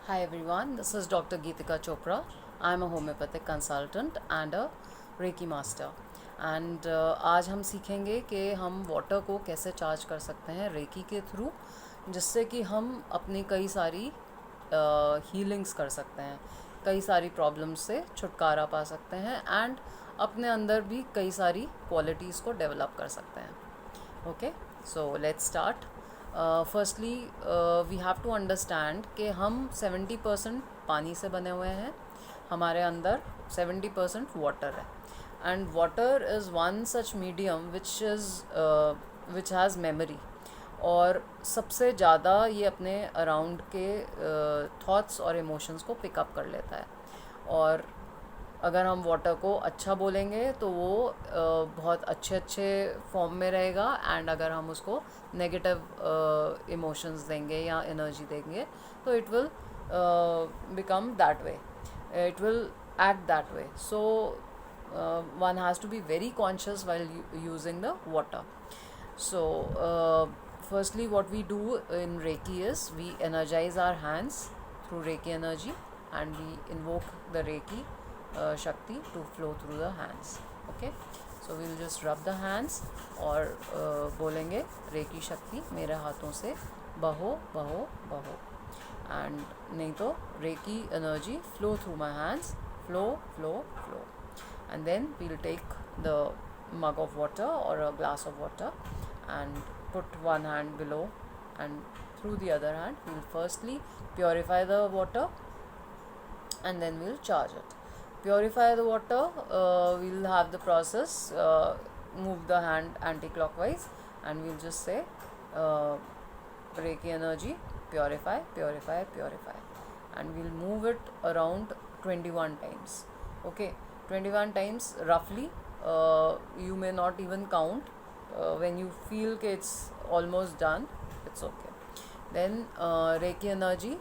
Hi everyone, this is Dr. Geetika Chopra. I am a homeopathic consultant and a Reiki master. And आज हम सीखेंगे कि हम water को कैसे चार्ज कर सकते हैं रेकी के थ्रू, जिससे कि हम अपनी कई सारी हीलिंग्स कर सकते हैं, कई सारी प्रॉब्लम्स से छुटकारा पा सकते हैं एंड अपने अंदर भी कई सारी क्वालिटीज़ को डेवलप कर सकते हैं. Okay, so let's start. Firstly we have to understand कि हम 70% पानी से बने हुए हैं, हमारे अंदर 70% वाटर है. And water is one such medium which has memory, और सबसे ज़्यादा ये अपने अराउंड के थॉट्स और इमोशंस को पिकअप कर लेता है. और अगर हम वाटर को अच्छा बोलेंगे तो वो बहुत अच्छे फॉर्म में रहेगा, एंड अगर हम उसको नेगेटिव इमोशंस देंगे या एनर्जी देंगे तो it will become that way, it will act that way. So one has to be very conscious while using the water. So firstly what we do in Reiki is we energize our hands through Reiki energy, and we invoke the Reiki Shakti to flow through the hands. Okay, so we'll just rub the hands और बोलेंगे recce शक्ति मेरे हाथों से बहो बहो बहो, and नहीं तो reiki energy flow through my hands, flow flow flow. And then we'll take the mug of water or a glass of water and put one hand below, and through the other hand we'll firstly purify the water and then we'll charge it. Purify the water, we'll have the process, move the hand anti-clockwise and we'll just say Reiki energy purify purify purify, and we'll move it around 21 times. Okay, 21 times roughly. You may not even count. When you feel that it's almost done, it's okay. Then Reiki energy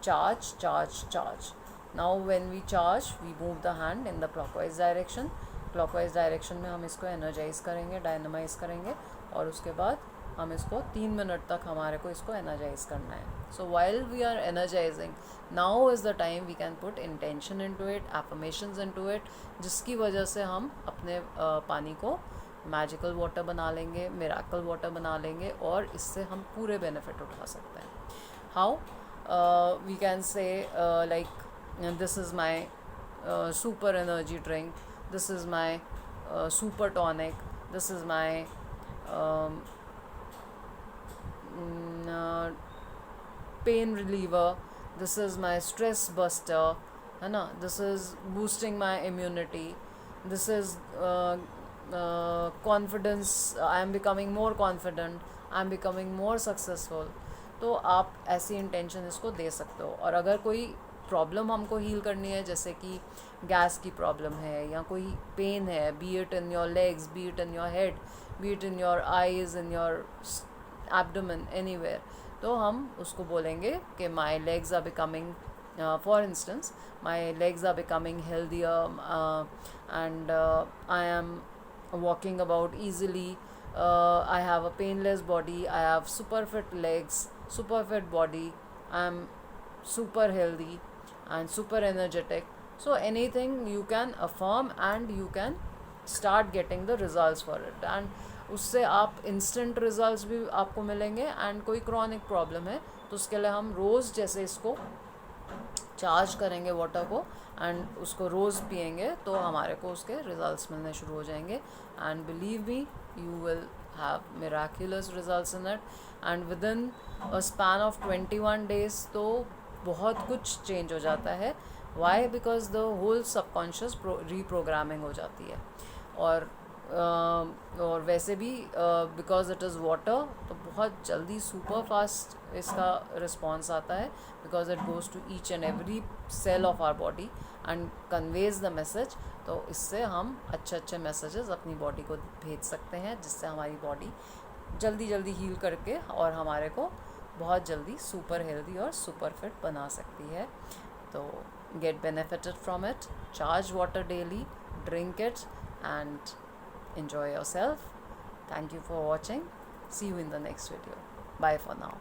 charge charge charge. Now when we charge, we move the hand in the clockwise direction. Clockwise direction में हम इसको energize करेंगे, dynamize करेंगे, और उसके बाद हम इसको 3 मिनट तक हमारे को इसको energize करना है. So while we are energizing, now is the time we can put intention into it, affirmations into it, जिसकी वजह से हम अपने पानी को मैजिकल वाटर बना लेंगे, मिराकल वाटर बना लेंगे, और इससे हम पूरे बेनिफिट उठा सकते हैं. How we can say like this is my super energy drink, this is my super tonic, this is my pain reliever, this is my stress buster, है ना, this is boosting my immunity, this is confidence, I am becoming more confident, I am becoming more successful. तो आप ऐसी intention इसको दे सकते हो. और अगर कोई प्रॉब्लम हमको हील करनी है, जैसे कि गैस की प्रॉब्लम है या कोई पेन है, be it in your legs, be it in your head, be it in your eyes, in your abdomen, anywhere, तो हम उसको बोलेंगे कि my legs are becoming, for instance, my legs are becoming healthier and I am walking about easily, I have a painless body, I have super fit legs, super fit body, I am super healthy and super energetic. So anything you can affirm and you can start getting the results for it, and उससे आप instant results भी आपको मिलेंगे. and कोई chronic problem है तो उसके लिए हम रोज़ जैसे इसको चार्ज करेंगे वाटर को एंड उसको रोज़ पिएंगे तो हमारे को उसके रिजल्ट्स मिलने शुरू हो जाएंगे. And believe me, you will have miraculous results in it, and within a span of 21 days तो बहुत कुछ चेंज हो जाता है. Why? Because the whole subconscious reprogramming हो जाती है. और वैसे भी बिकॉज इट इज़ वाटर तो बहुत जल्दी सुपर फास्ट इसका रिस्पॉन्स आता है, because it goes to each and every cell of our body and conveys the message. तो इससे हम अच्छे मैसेजेस अपनी बॉडी को भेज सकते हैं, जिससे हमारी बॉडी जल्दी हील करके और हमारे को बहुत जल्दी सुपर हेल्दी और सुपर फिट बना सकती है. तो get benefited from it, charge water daily, drink it and enjoy yourself. Thank you for watching. See you in the next video. Bye for now.